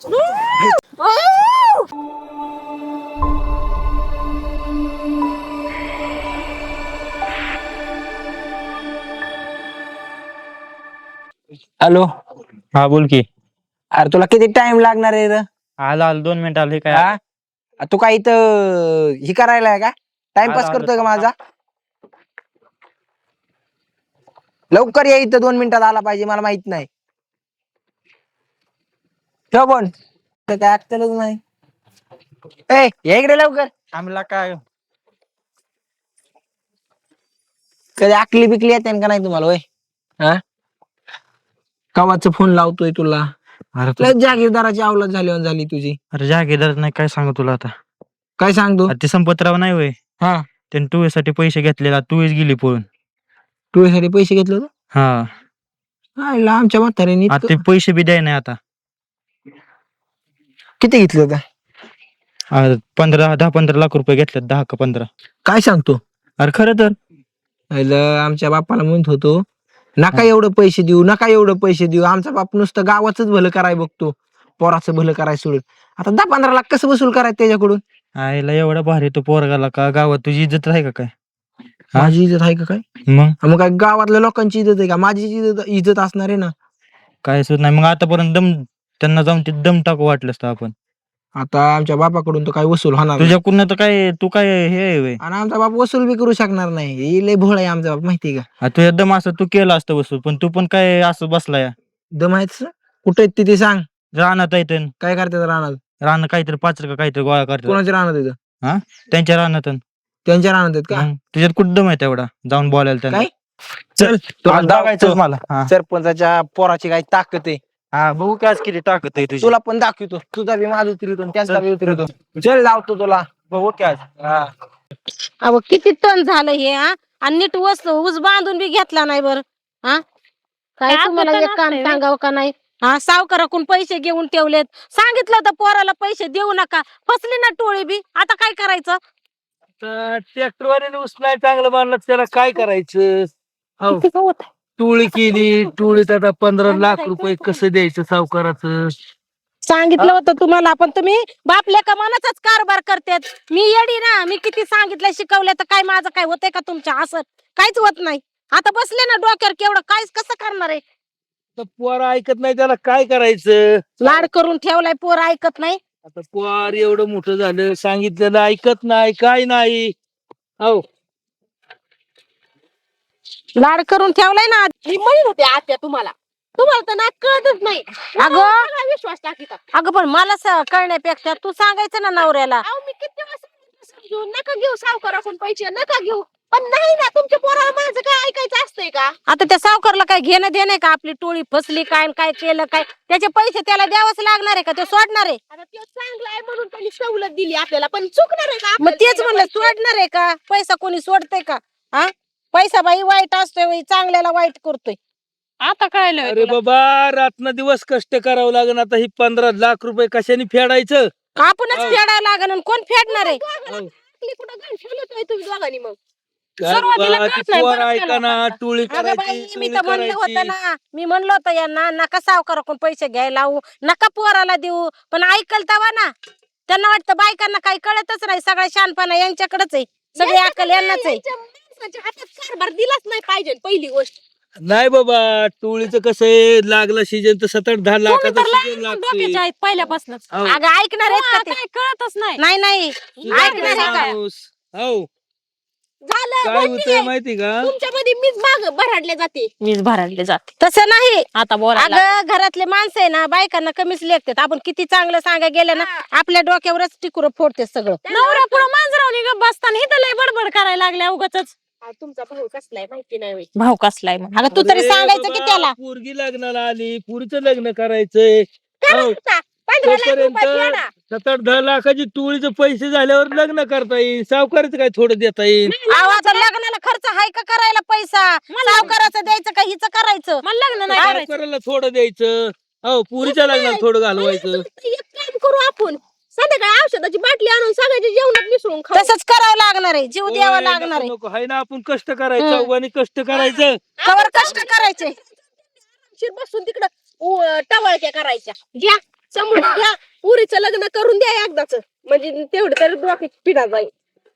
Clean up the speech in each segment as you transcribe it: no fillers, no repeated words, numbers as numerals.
Hello. हा बोल की. अरे तुला किती टाइम लागणार आहे रे? आलो 2 मिनिट आले काय. तू काय इथं ही करायला का? टाइमपास आलो. करतोय का माझा? लवकर ये, इथं 2 मिनिटात आला पाहिजे, मला माहित नाही. ठेव पण काय ऐकतलच नाही. ए ये इकडे लवकर. आम्हाला काय कधी आकली बिकली येते का नाही तुम्हाला? होय हा, कवाच फोन लावतोय तुला. अरे जागीरदाराची अवलाद झाली तुझी. अरे जागेदार नाही, काय सांगू तुला आता. काय सांगतो? ते संपतराव नाही होय, हा, त्याने टूसाठी पैसे घेतलेला, टूच गेली पळून. तू साठी पैसे घेतले होते? हा, आमच्या म्हाताऱ्याने आता ते पैसे बी द्याय नाही आता. किती घेतले होते? 10-15 लाख रुपये घेतले, 10 का 15. काय सांगतो? अरे खरं तर. आमच्या बापाला म्हणत होतो नका एवढं पैसे देऊ, नका एवढं पैसे देऊ. आमचा बाप नुसतं गावाच भलं कराय बघतो, पोराचं भलं कराय सोडून. आता 10-15 लाख कसं वसूल करायचं त्याच्याकडून? आईला एवढा भारी तो पोरगाला का गावात तुझी इज्जत आहे का काय? माझी इज्जत आहे का काय? मग काय गावातल्या लोकांची इज्जत आहे का? माझी इज्जत असणार आहे ना. काय सुद्धा नाही. मग आतापर्यंत त्यांना जाऊन ते दम टाकू वाटलं असतं आपण. आता आमच्या बापाकडून तर काय वसूल होणार नाही. तुझ्याकडून तर काय, तू काय हे आहे आणि आमचा बाप वसूल बी करू शकणार नाही. हे लय भोळ आहे आमचा बाप, माहितीये का? तुझ्या दम असं तू केलं असतं वसूल, पण तू पण काय असं बसलाय. दम आहेच. कुठे आहेत ते सांग. रानात आहे, काय करतात रानात? रान काहीतरी पाचर का काहीतरी गोळा करतात. कोणाच्या रानात येतं? हा, त्यांच्या रानात. त्यांच्या रानात आहेत का? तुझ्यात कुठं दम आहे तेवढा जाऊन बोलायला त्यांना? काय चल तुला दाखवायचं मला. सरपंचाच्या पोराची काय ताकद आहे. हा, बघू काय आज किती ताकद आहे तुझी. तुला पण दाखवतो, तुझा बी माझ उतरतो, त्यांचा बी उतरतो. चल लावतो तुला, बघू काय आज. अहो किती टन झालं हे. आणि नीट ऊस बांधून बी घेतला नाही बर. हा, काय तुम्हाला एक काम सांगावं का नाही? हा, सावकाराकडून पैसे घेऊन ठेवलेत. सांगितलं होतं पोराला पैसे देऊ नका, फसली ना टोळी बी. आता काय करायचं? ट्रॅक्टरवाल्याने उचलाय चांगलं मानलं, त्याला काय करायचं? हो, टोळी केली, टोळीत आता 15 लाख रुपये कसं द्यायचं सावकाराचं? सांगितलं होतं तुम्हाला, पण तुम्ही बापल्या कमानाचाच कारभार करतेत. मी येडी ना, मी किती सांगितलं शिकवलं तर काय माझं काय होतंय का तुमच्या? असं काहीच होत नाही. आता बसले ना डोक्यावर केवढं, काय कसं करणार आहे? पोर ऐकत नाही, त्याला काय करायचं? लाड करून ठेवलाय, पोर ऐकत नाही. आता पोर एवढं मोठं झालं, सांगितलेलं ऐकत नाही, काय नाही. हो, लाड करून ठेवलाय ना. मी म्हणत होते आत्या तुम्हाला तर ना कळतच नाही. अगं विश्वास टाकीता. अगं पण मला कळण्यापेक्षा तू सांगायचं ना नवऱ्याला. मी किती समजून नका घेऊ सावकाराकडून पैसे, नका घेऊ. पण नाही ना, तुमच्या पोराला माझं काय ऐकायचं असतंय का? आता त्या सावकारला काय घेणं देणं का? आपली टोळी फसली काय, काय केलं काय, त्याचे पैसे त्याला द्यावंच लागणार आहे का? ते सोडणार आहे? आता ते चांगलं आहे म्हणून त्यांनी सवलत दिली आपल्याला, पण चुकणार आहे का? मग तेच म्हणलं, सोडणार आहे का? पैसा कोणी सोडतंय का? हा, पैसा बाई वाईट असतोय, चांगल्याला वाईट करतोय. आता कळलं अरे बाबा, रात्र दिवस कष्ट करावं लागेल. आता ही 15 लाख रुपये कशाने फेडायचं? आपणच फेडायला लागण, आणि कोण फेडणार आहे? टोळी मी तर म्हणलं होतं ना, मी म्हणलं होतं यांना नका सावकाराकडून पैसे घ्यायला लावू, नका पोराला देऊ. पण ऐकल तवा ना. त्यांना वाटतं बायकांना काही कळतच नाही, सगळा शहाणपणा यांच्याकडेच आहे, सगळी अक्कल यांनाच आहे. हातात कारभार दिलाच नाही पाहिजे पहिली गोष्ट. नाही बाबा, टोळीचं कसं आहे, लागला सीजन तर 7-10 लाखाचा सीजन लागतोय पहिल्यापासूनच. अगं ऐकणार आहेत का ते? कळतच नाही. नाही ऐकणार आहे का? हो, झालं काय होतंय माहिती का? तुमच्यामध्ये मीच भरडले जाते. तसं नाही आता बोला. अगं घरातले माणसं आहे ना, बायकांना कमीच लेखतात. आपण किती चांगलं सांगा गेलं ना, आपल्या डोक्यावरच टिकुर फोडते सगळं. नवरा पुढे मांजरावणी बसताना इथं लय बडबड करायला लागल्या उगाचच. तुमचा भाऊ कसलाय माहिती नाही? भाऊ कसलाय? अगं तू तरी सांगायचं की त्याला. पोरगी लग्नाला आली, पुरीचं लग्न करायचंय. 7-10 लाखाची टोळीचे पैसे झाल्यावर लग्न करता येईल, सावकाराचं काय थोडं देता येईल? आवाज लग्नाला खर्च हाय का करायला पैसा? सावकाराचं द्यायचं का हिचं करायचं? मला लग्न नाही करायचं. सावकाराला थोडं द्यायचं, हो, पुरीच्या लग्नाला थोडं घालवायचं. एक काम करू आपण, संध्याकाळी औषधाची बाटली आणून सगळ्याच्या जेवणात मिसळून खाऊ. तसंच करावं लागणार आहे, जीव द्यावा लागणार आहे. नको, हाय ना, आपण कष्ट करायचं, चौघांनी कष्ट करायचं. कवर कष्ट करायचे, बसून तिकडं टवळक्या करायच्या. घ्या समोर घ्या पुरीचं लग्न करून द्या एकदाच म्हणजे तेवढं तरी डोक्यात पिढा जाईल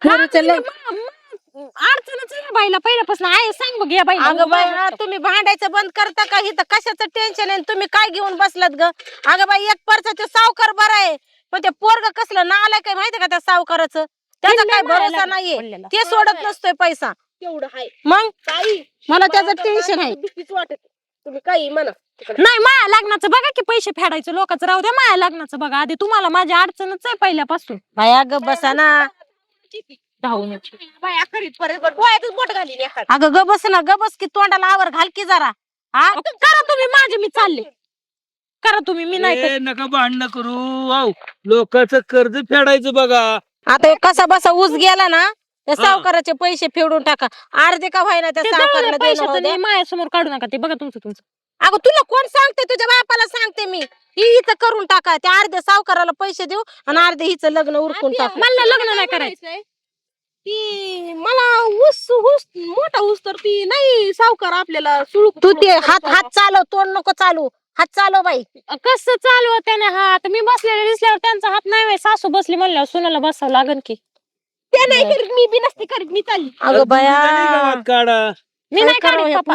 पुरीचं लग्न अडचणच आहे बाईला पहिल्यापासून आहे सांग बघ या बाईला अगं बाई तुम्ही भांडायचं बंद करता का इथं कशाचं टेन्शन आहे तुम्ही काय घेऊन बसलात ग अगं बाई एक परचा सावकार बरा आहे पण ते पोरग कसलं नालाय काय माहितीये का त्या सावकाराचं त्याचा काय भरोसा नाहीये ते सोडत नसतोय पैसा तेवढं आहे मग काही मला त्याचं टेन्शन आहे भीतीच वाटत तुम्ही काही म्हणा नाही माया लग्नाचं बघा की पैसे फेडायचं लोकांचं राहू द्या माया लग्नाचं बघा आधी तुम्हाला माझी अडचणच आहे पहिल्यापासून बाई अगं बसा ना अगं ग बस ना ग बस की तोंडाला आवर घाल की जरा हा करा तुम्ही माझे मी चालले करा तुम्ही मी नाही ए, नका भांडणं करू हो लोकांचं कर्ज फेडायचं बघा. आता हे कसा बसा ऊस गेला ना त्या सावकाराचे पैसे फेडून टाका अर्धे का व्हायना त्या सावकाराला देणं होऊ द्या. माझ्या समोर काढू नका ते बघा तुमचं अगं तुला कोण सांगते तुझ्या बापाला सांगते मी ही इथं करून टाका त्या अर्ध्या सावकाराला पैसे देऊ आणि अर्धे हिचं लग्न उरकून टाका मला लग्न नाही करायचं ती मला ऊस ऊस मोठा ऊस तर ती नाही सावकार आपल्याला तू ते हात हात चालव तोंड नको चालू हात चालव बाई कसं चालू त्याने हात मी बसलेले दिसल्यावर त्यांचा हात नाही व्हाय सासू बसली म्हणल्यावर सुनाला बसावं लागन की ते नाही करीत मी बी नसते करीत मी चालली अगं बाया गावात काढा मी नाही काढत पप्पा.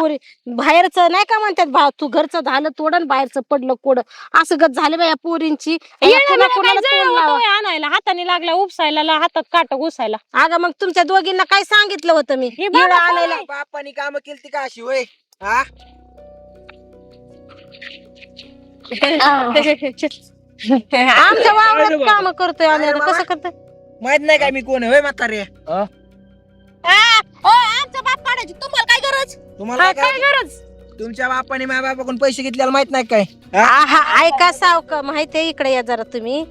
बाहेरचं नाही का म्हणतात भाव तू घरचं झालं तोडन बाहेरचं पडलं कोड असं गत झालं बाया पोरींची येड्याला काय जळलं होतं होय आणायला हाताने लागला उपसायला हातात काट घुसायला अगं मग तुमच्या दोघींना काय सांगितलं होतं मी हे बाबा येडं कोण आणायला आहे? बापानी काम केली का अशी होय हा आमच्या वावरात काम करतोय आम्ही आता कसं करतोय माहित नाही काय मी कोण आहे होय म्हातारे आमचा बाप काढायची तुम्हाला काय गरज तुम्हाला काय गरज तुमच्या बापाने माझ्या बापाकडून पैसे घेतलेला माहित नाही काय ऐका सावका माहितीये इकडे या जरा तुम्ही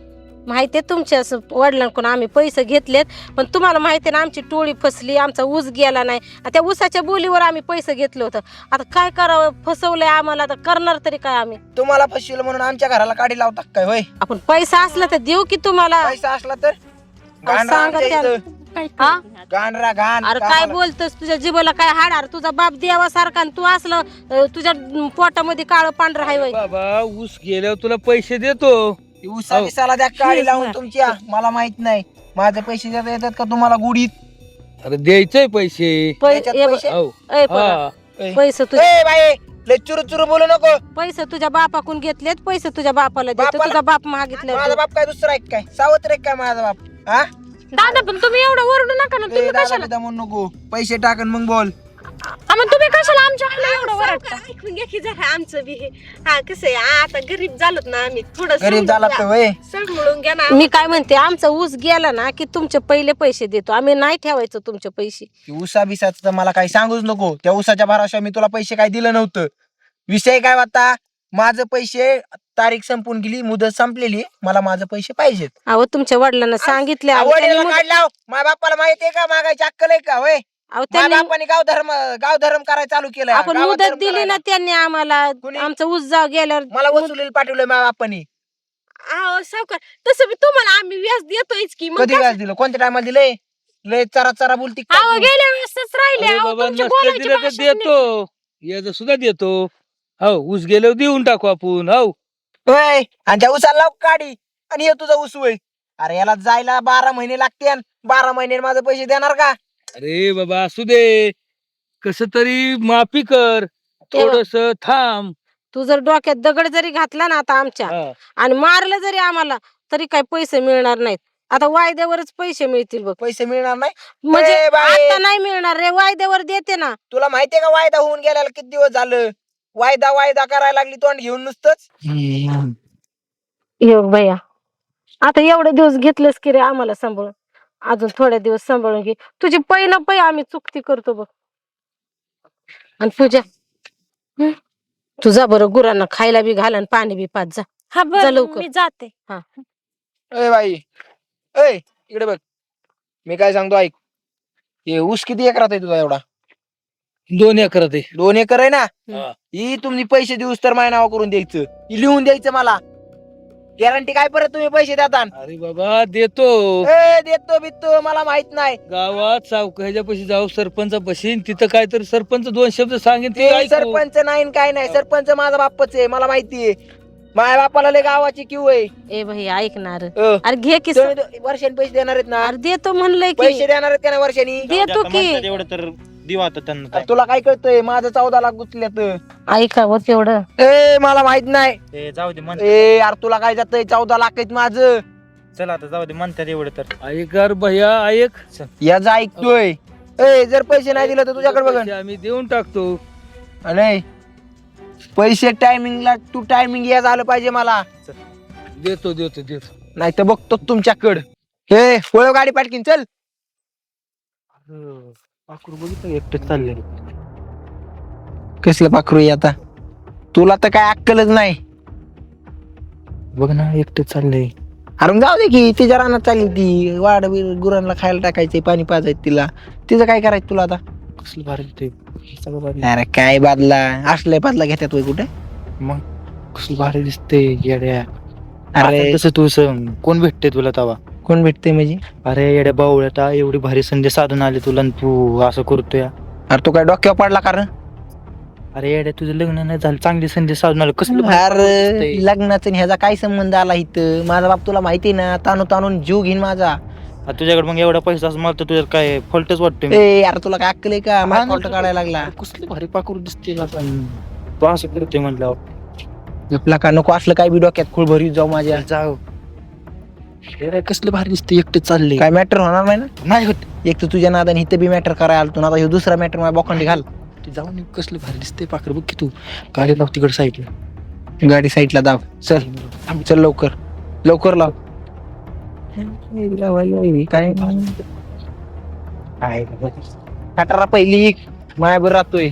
माहितीये तुमच्या वडिलांकडून आम्ही पैसे घेतलेत पण तुम्हाला माहितीये ना आमची टोळी फसली आमचा ऊस गेला नाही त्या ऊसाच्या बोलीवर आम्ही पैसे घेतलं होतं आता काय करावं फसवलंय आम्हाला आता करणार तरी काय आम्ही तुम्हाला फसविलं म्हणून आमच्या घराला काढी लावतात काय होय आपण पैसा असला तर देऊ की तुम्हाला पैसा असला तर सांगा त्याला. हा? गांडरा घाण अरे काय बोलतोस तुझ्या जीवाला काय हाडार तुझा बाप देवासारखा आणि तू असलं तुझ्या पोटामध्ये काळं पांढरं हाय वय बाबा ऊस गेल्यावर तुला पैसे देतो. उसा बिसाला द्या काढी लावून तुमच्या मला माहित नाही माझे पैसे देता येतात का तुम्हाला गुडीत अरे द्यायचंय पैसे त्याच्यात पैसे? हो. पैसे हा. पैसे तुझे ए बाई लय चुरू चुरू बोलू नको पैसे तुझ्या बापाकडून घेतलेत पैसे तुझ्या बापाला देतो बापाला? तुझा बाप मागितले माझा बाप काय दुसरा आहे काय सावत्र आहे काय माझा बाप हा दादा पण तुम्ही एवढं ओरडू नका ना ए, तुम्ही दादा कशाला बिदा म्हणू नको पैसे टाकन मग बोल हा, मग तुम्ही कशाला आमच्या आईला एवढं ओरडता ऐकून घ्या की जरा आमचं बी हा कसं आहे आता गरीब झालोत ना आम्ही थोडं गरीब झाला तर होय मिळून घ्या ना मी काय म्हणते आमचा ऊस गेला ना की तुमचे पहिले पैसे देतो आम्ही नाही ठेवायचं तुमचे पैसे उसा बिसाचं तर मला काही सांगूच नको त्या उसाच्या भराशा मी तुला पैसे काय दिलं नव्हतं विषय काय होता माझं पैसे तारीख संपून गेली मुदत संपलेली मला माझं पैसे पाहिजेत अहो तुमच्या वडिलांना सांगितले अहो, त्यांनी वडिलांना मुदत- काढला माझ्या बापाला माहितीये का मागायची अक्कल आहे का होय अहो, माझ्या त्यांनी बापाने गाव धर्म करायला चालू केलं आपण मुदत दिली ना त्यांनी आम्हाला कुणी? आमचं ऊस जाव गेल्यावर मला वसुलीला पाठवलंय माझ्या बापाने सावकार तसं बी तुम्हाला आम्ही व्याज देतोयच की कधी व्याज दिलं कोणत्या टायमाला दिलंय लय चरा चरा बोलती काय अहो तू? गेल्या वेळेसच राहिले अरे अहो, बाबा तुमची नसतं बोलायची दिलं तर भाषाच नाही. देतो याच सुद्धा देतो हो ऊस गेल्यावर देऊन टाकू आपण हो होय आणि त्या उसाला लाव काढी आणि हे तुझा ऊस होय अरे याला जायला 12 महिने लागते 12 महिने माझे पैसे देणार का अरे बाबा असू दे कस तरी माफी कर थोडस थांब तू जर डोक्यात दगड जरी घातला ना आता आमच्या हा. आणि मारलं जरी आम्हाला तरी काही पैसे मिळणार नाहीत आता वायद्यावरच पैसे मिळतील बघ पैसे मिळणार नाही म्हणजे ए बाई. आता नाही मिळणार रे वायद्यावर देते ना तुला माहितीये का वायदा होऊन गेल्याला किती दिवस झालं वायदा करायला लागली तोंड घेऊन नुसतंच यो भैया आता एवढे दिवस घेतलेस की रे आम्हाला सांभाळून अजून थोड्या दिवस सांभाळून घे तुझी पै ना पै आम्ही चुकती करतो बघ आणि पूजा तुझा बरं गुरांना खायला बी घाल आणि पाणी बी पाच जा हा जा बरं लवकर. मी जाते ए बाई ए इकडे बघ मी काय सांगतो ऐक हे ऊस किती एकरात आहे तुझा एवढा 2 एकरात आहे 2 एकर आहे ना हा. ही तुम्ही पैसे देऊस तर माझ्या नावा करून द्यायचं ही लिहून द्यायचं मला गॅरंटी काय परत तुम्ही पैसे देता अरे बाबा देतो ए देतो बित्तो मला माहित नाही गावात ह्याच्या पशी जाऊ सरपंच पशी तिथं काय तर सरपंच 2 शब्द सांगेन ते ते ऐकू. सरपंच नाही न काय नाही सरपंच माझा बापच आहे मला माहितीये माझ्या बापाला लय गावाची किव आहे. ए भाई ऐकणार अ, अरे घे की तुम्ही वर्षाने पैसे देणार आहेत ना? अरे देतो म्हणलंय की पैसे देणार आहेत का ना वर्षानी? देतो आता की म्हणतात एवढं तर देऊ आता त्यांना अरे तुला काय कळतंय माझं 14 लाख गुंतल्यात. ऐका हो तेवढं ए मला माहित नाही. ए, जाऊ दे म्हणतात. ए यार तुला काय जातंय 14 लाख आहेत माझं. चला आता जाऊ दे म्हणतात एवढं तर ऐकर भैया ऐक. याचा ऐकतोय. ए जर पैसे नाही दिले तर तुझ्याकडे बघ. पैसे आम्ही देऊन टाकतो. अरे पैसे टायमिंगला तू टायमिंग या झालं पाहिजे मला, देतो देतो देतो. नाही तर बघतो तुमच्याकडं. हे वळव गाडी पाटकीन चल. पाखरू बघितलं एकटं चाललंय. कसलं पाखरू आहे आता? तुला तर काय अक्कलच नाही. बघ ना एकटं चाललंय. अरे मग जाऊ दे की तिच्या रानात चालली ती वाड गुरांना खायला टाकायचंय, पाणी पाजायचं तिला. तिचं काय करायचं तुला आता? कसलं भारी ते सगळं भारी. अरे काय बादला असलाय बादला घेतात वय कुठे? मग कसलं भारी दिसते येड्या. अरे आता तसं तू कोण भेटते तुला तवा? कोण भेटते म्हणजे? अरे येड्या बावळ्यात एवढी भारी संधी साधून आली तुला आणि तू असं करतोय. अरे तू काय डोक्यावर पडला कारण? अरे येड्या तुझं लग्न नाही झालं, चांगली संधी साधून आलं. कसलं भारी अरे दिसतंय. लग्नाचा आणि ह्याचा काय संबंध आला इथं? माझा बाप तुला माहिती ना, ताणून ताणून जीव घेईन माझा. आता तुझ्याकडे मग एवढा पैसा असं मला तर तुझ्यात काय फॉल्टच वाटतोय. ए यार तुला काय अक्कल आहे का? मला फॉल्ट काढायला लागला. कसलं भारी पाखरू दिसते तू असं करतोय म्हटल्यावर आपला का नको असलं काय बी डोक्यात खूळ भरी जाऊ माझ्या. जाऊ. येड्या कसलं भारी दिसते एकटे चालले. काय मॅटर होणार नाही ना? नाही होत एक तर तुझ्या नादाने इथं बी मॅटर करायला आलो, आता ह्यो दुसरा मॅटर माझ्या बोखंडी घाल. ते जाऊन ये, कसलं भारी दिसते पाखरू. बघ की तू गाडी लाव तिकडे साईडला. गाडी साईडला दाब. चल चल लवकर लवकर लाव. काय खटारा पहिली मायाबर राहतोय.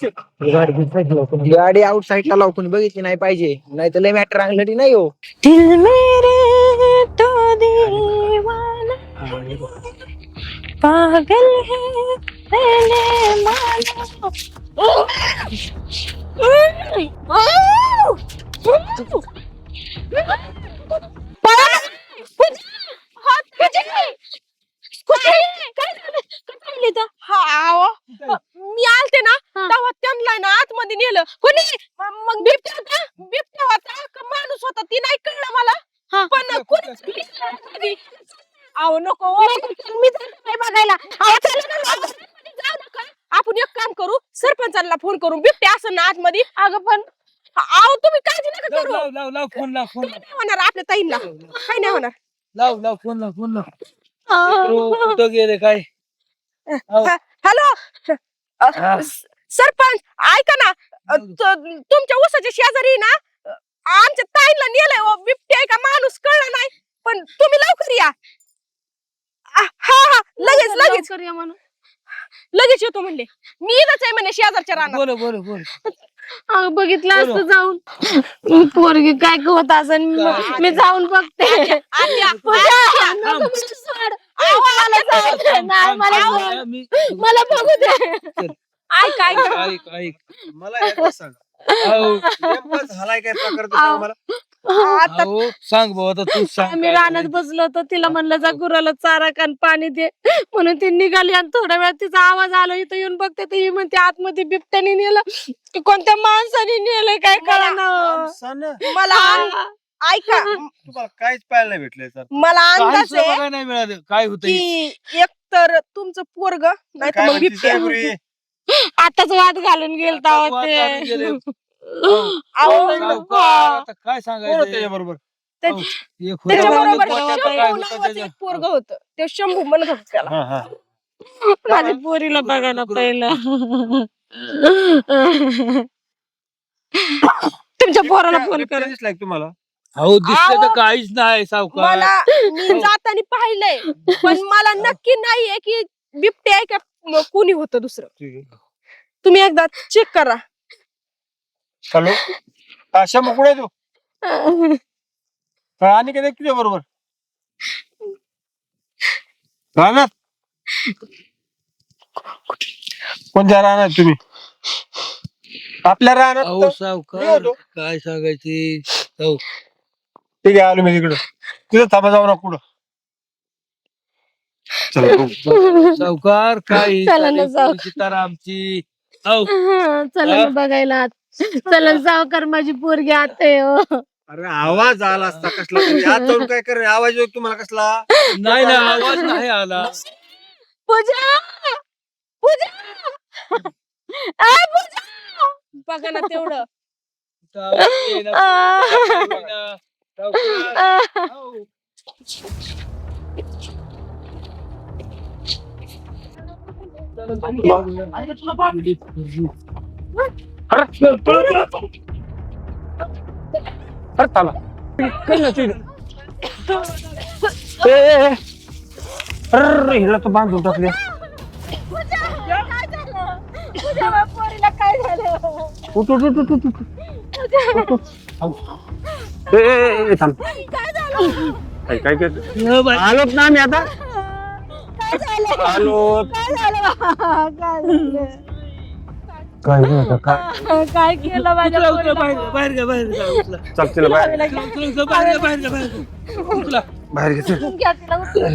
गाडी आउट साईडला लाव, कोणी बघितली नाही पाहिजे, नाही तर लय मॅटर आणलं नाही हो. दिल मेरे तो दीवाना पागल है तेरे माना. मी आलते ना तेव्हा त्यांना ना आतमध्ये नेलं कोणी. मग बिबट्या होता, बिबट्या होता का माणूस होता ती नाही कळलं मला. पण कोणी अहो नको मी जाते बघायला. जाऊ नका. आपण एक काम करू, सरपंचाला फोन करू. बिबट्या असं ना आतमध्ये. अगं पण अहो तुम्ही काळजी नका लाव करू. लाव लाव लाव फोन लाव फोन काय नाही होणार आपल्या ताईंना, काय नाही होणार. लाव लाव फोन लाव फोन लाव. कुठं गेले काय? हॅलो सरपंच ऐका ना, तुमच्या ऊसाच्या शेजारी ना आमच्या ताईला नेलंय हो, बिबट्या आहे का माणूस कळलं नाही, पण तुम्ही लवकर या. हा हा लगेच लगेच लगेच येतो म्हणले. मी इथंच आहे म्हणे शेजारच्या रानात. बोल बोल बोल. बघितलं असतं जाऊन पोरगी काय होत असेल मी जाऊन बघते. आत्या, पूजा, आत्या, नको मला सोड. अहो, मला आत्या, जायचंय. नाही, मला सोड. मला बघू दे. ऐक ऐक ऐक ऐक. मला एकच सांग, अहो, नेमकं झालाय काय प्रकार ते सांग मला. आता अहो, सांग भाऊ आता तू सांग. आम्ही काय रानात करायचं. बसलो होतो, तिला म्हणलं जा गुराला चारा कान पाणी दे म्हणून ती निघाली आणि थोड्या वेळात तिचा आवाज आला. इथं येऊन बघते तर ही म्हणते आतमध्ये बिबट्याने नेलं की कोणत्या माणसाने नेलं काय कळलं. माणसानं मला ऐका तुम्हाला काहीच पाहायला नाही भेटलंय सर. मला काहीच अंदाज आहे बघायला नाही मिळालं काय होतं. की एक तर तुमचं पोरग नाही तर काय मग म्हणते बिबट्या. साहेबरी? आताच वाद घालून गेलता आता वाद घालून गेले. ते अहो, सावकार, आता काय कोण सांगायचं होतं त्याच्याबरोबर? एक होतं त्याच्याबरोबर डोक्यात काय शंभू होतं नावाचं त्याच्या. एक पोरग होतं, ते शंभू म्हणत होत त्याला. हा, हा. माझ्या पोरीला बघायला पहिला तुमच्या पोराला फोन बिबट्या कर. दिसलाय का तुम्हाला? अहो दिसलं अहो, तर काहीच नाही सावकार. मला मी जाताना पाहिलंय, पण मला नक्की नाहीये की बिबट्या आहे का कोणी होतं दुसरं. तुम्ही एकदा चेक करा. हॅलो, हा शंभू कुठे आहे तू? हा, आणि काय तुझ्या बरोबर राहणार? कोणत्या राहणार तुम्ही? आपल्या राहणार अहो सावकार काय सांगायचे. ठीक आहे, आलो मी तिकडं. तिथं थांबा, जाऊ ना कुठं. चला सावकार काय चला ना जाऊ. तर आमची हो. चला ना बघायला चला सावकार माझी पोरगी आता हो. अरे आवाज आला असता कसला तरी. आज जाऊन काय कर आवाज येतो तुम्हाला कसला. नाही ना आवाज नाही आला. पूजा पूजा आ, पूजा बघा ना तेवढं हिला तर बांधून टाकले. काय झालं पूजा पोरीला काय झालं उठ उठ उठ उठ उठ. थांब. काय झालं काय काय काय आलोत ना आम्ही आता. काय झालं आलोत. काय झालं काय झालं काय झालं काय. काय केलं माझ्या पोरीला? बाहेर घ्या बाहेर घ्या उचला. चल तिला बाहेर बाहेर घ्या बाहेर घ्या बाहेर घ्या. उचला. बाहेर घे चल. घ्या तिला उचलून.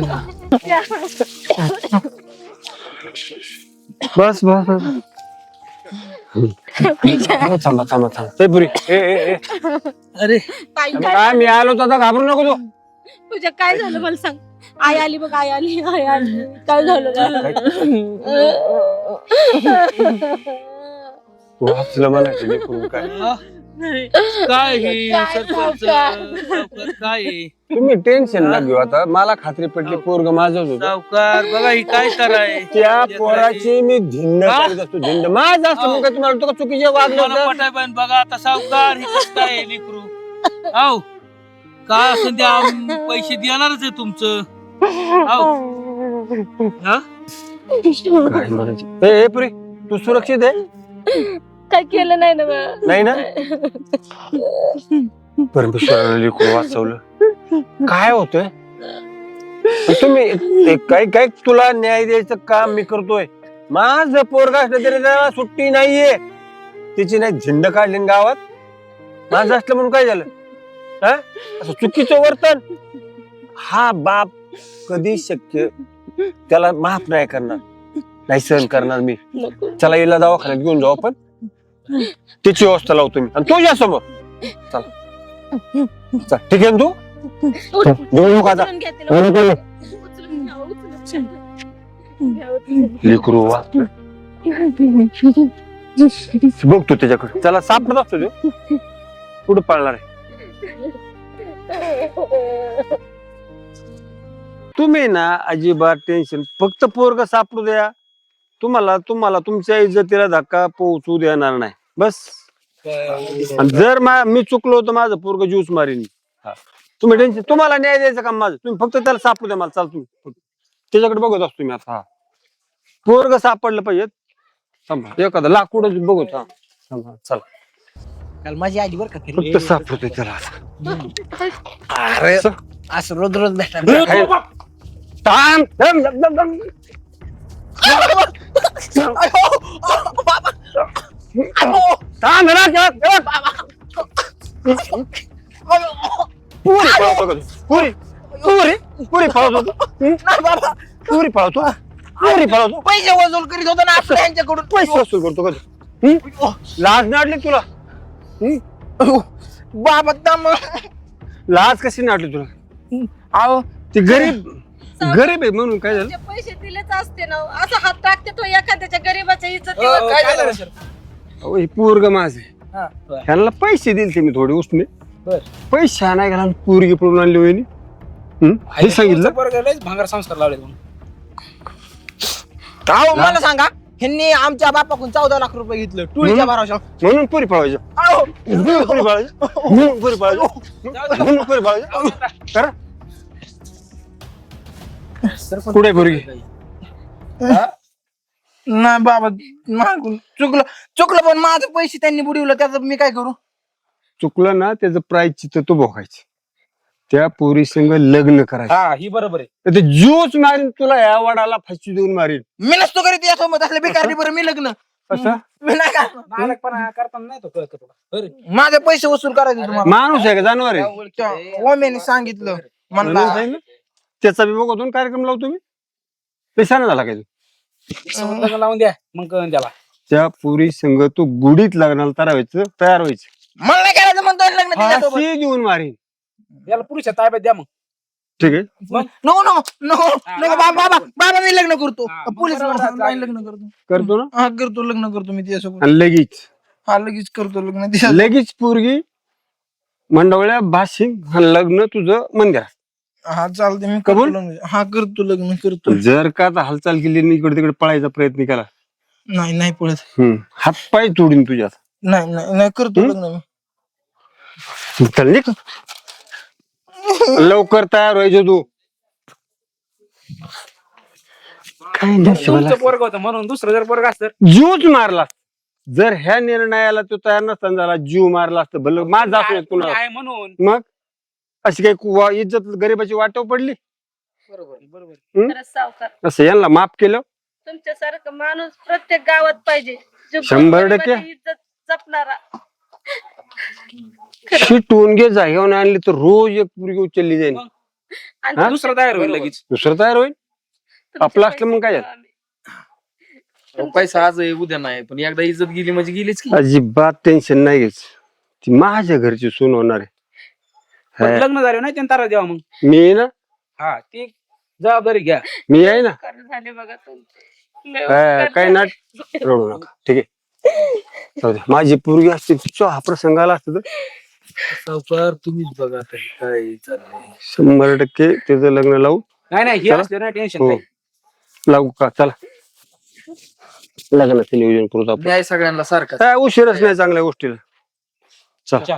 बस बस बस. थांबा थांबा थांबा. ए पुरी ए ए ए. अरे काय मी आलो तर आता घाबरू नको तू. तुझ्या काय झालं मला सांग आई आली बघ आई आली काय झालं वाचलं मला ते करून काय. काय हे काय सरपंच सावकार काय आहे? तुम्ही टेन्शन ना घेऊ आता. मला खात्री पडली पोरग माझच होत. सावकार बघा ही काय कराय त्या पोराची मी धिंड करीत असतो. धिंड माझ असतो. मग काय तुम्हाला तो का चुकीचे वागलं मला होतं? पटाय पण बघा आता सावकार ही कसं काय आहे लेकरू. आव काय असं द्या पैसे देणारच आहे तुमचं. आव हा काय म्हणायचं. ए पुरी तू सुरक्षित आहे काय केलं नाही ना नाही ना. परमेश्वराने लेकरू वाचवलं. काय होतंय तुम्ही काय काय तुला न्याय द्यायचं काम मी करतोय. माझं पोरगा असलं तरी त्याला सुट्टी नाहीये. तिची नाही झिंड काढली ना गावात. माझं असलं म्हणून काय झालं हा असं चुकीचं वर्तन. हा बाप कधी शक्य त्याला माफ नाही करणार. नाही सहन करणार मी. चला हिला दवाखान्यात घेऊन जाऊ आपण. त्याची व्यवस्था लावतो मी आणि तुझ्या समोर. चला चल ठीक आहे ना तू. देऊ नको आता. लेकरू वा बघ तू त्याच्याकडे. त्याला सापडत असतो तो कुठं पाळणार आहे. तुम्ही ना अजिबात टेन्शन फक्त पोरग सापडू द्या. तुम्हाला तुम्हाला तुमच्या इज्जतीला धक्का पोहोचू देणार नाही बस. आणि जर मी चुकलो तर माझं पोरग ज्यूस मारीन. तुम्ही टेन्शन तुम्हाला न्याय द्यायचं काम माझं. तुम्ही फक्त त्याला सापडू द्या मला. चाल तुम्ही त्याच्याकडे बघत असतो मी आता. हा पोरग सापडलं पाहिजे. थांबा एखादं लाकूडच बघत. हा थांबा चला. काल माझी आजी बरं का फक्त सापडतोय त्याला आता. अरे असं रोज रोज भेटणार. थांब थांब थांब थांब. थांब जरा, जरा, जरा. पुरी पळवतो का तू? पुरी पुरी पुरी पळवतो तू? पुरी पळवतो पुरी पळवतो. पैसे वसूल करीत होतो ना आपलं यांच्याकडून. पैसे वसूल करतो का? लाज नाटली तुला. बाबा दम. लाज कशी नाटली तुला. अहो ती गरीब गरीब आहे म्हणून काय झालं. पैसे दिलेच असते ना असं हात टाकते तो एखाद्याच्या गरीबाच्या काय इज्जतीवर. झालं सर? अहो, हे पोरग माझे ह्यांना पैसे दिले मी थोडे उसने. पैसे नाही घाला पोरगी पळून आणली वहिनी. हे सांगितलं. भांगार संस्कार लावले. अहो मला सांगा ह्यांनी आमच्या बापाकडून 14 लाख रुपये घेतलं टुळीच्या भरावशा. म्हणून पुरी पळवायचं. म्हणून पुरी पळवायचं. म्हणून पुरी पळवायचं. म्हणून पुरी पळवायचं. करा कुठे पोरगी. नाही बाबा मागून चुकलं पण माझं पैसे त्यांनी बुडवलं त्याचं मी काय करू. चुकलं ना त्याचं प्रायश्चित्त तो भोगायचं. त्या पोरी संग लग्न करायचं. हा ही बरोबर आहे. तर ते ज्यूस मारीन तुला या वडाला फाशी देऊन मारीन. मी नसतो करीत यासोबत असल्या बेकारी बरं मी लग्न. असं मी नाही का माझे पैसे वसूल करायचे तुम्हाला. माणूस आहे का जानवर आहे. ओमेने सांगितलं म्हणून म्हणला जाईल ना. त्याचा बी बघतो कार्यक्रम लावतो मी. पैसा झाला काय तू लावून द्या मग कळून त्याला. त्या पुरी संघ तू गुढीत लग्नाला तयार व्हायचं मला नाही करायचं म्हणतोय लग्न तिच्यासोबत. फाशी देऊन मारीन. याला पुरुषात ताब्यात द्या मग. ठीक आहे. नको नको नको नको बाबा मी लग्न करतो. पोलीस लग्न करतो. करतो ना. हा करतो, लग्न करतो मी तिच्यासोबत. आणि लगेच हा लगेच करतो लग्न तिच्यासोबत. लगेच पोरगी मंडवळ्या भाशिंग लग्न तुझं मंदिरात. हा चालते मी कबूल? करतो लग्न. हा करतो लग्न करतो. जर का आता हालचाल केली आणि इकडे तिकडे पळायचा प्रयत्न केला, नाही नाही पळत. हातपाय तोडीन तुझ्यात. नाही नाही नाही करतो लग्न मी. चल निघ. लवकर तयार व्हायचो तू. काय तुमचं पोरग होतं म्हणून दुसरं जर पोरग असतं जीवच मारला. जर ह्या निर्णयाला तो तयार नसताना झाला, जीव मारला असतं भलं माझ असं तुम्ही आहे म्हणून. मग अशी काही इज्जत गरीबाची वाटव पडली. बरोबर. खरंच सावकार असं यांना माफ केलं. तुमच्यासारखं माणूस प्रत्येक गावात पाहिजे जो 100% गरिबाची इज्जत जपणारा. शी टोनगे जागेवर आणली तर रोज एक पुरगी उचलली जाईल. आणि हा? दुसरं तयार होईल लगेच. दुसरं तयार होईल. आपलं असलं मग काय झालं? पैसा आज आहे उद्या नाही, पण एकदा इज्जत गेली म्हणजे गेलीच की. अजिबात टेन्शन नाही घ्यायचं. ती माझ्या घरची सून होणार आहे. पण लग्न झालं नाही त्यांना तारा द्यावा मग. मी आहे ना. हा ती जबाबदारी घ्या. मी आहे ना. उपकार झाले बघा तुमचे. लय उपकार काय झाले. नाट रडू नका. ठीक आहे. जाऊ दे. माझी पोरगी असते तिच्या हा प्रसंग आला असता तर सावकार तुम्हीच बघा आता हे काय चाललंय. 100% त्याचं लग्न लावू. नाही हे चला. असलं नाही टेन्शन हो नाही. लावू का. चला लग्नाचं नियोजन करू आपण. न्याय सगळ्यांना सारखा. काय उशीरच नाही चांगल्या गोष्टीला. चल. चल.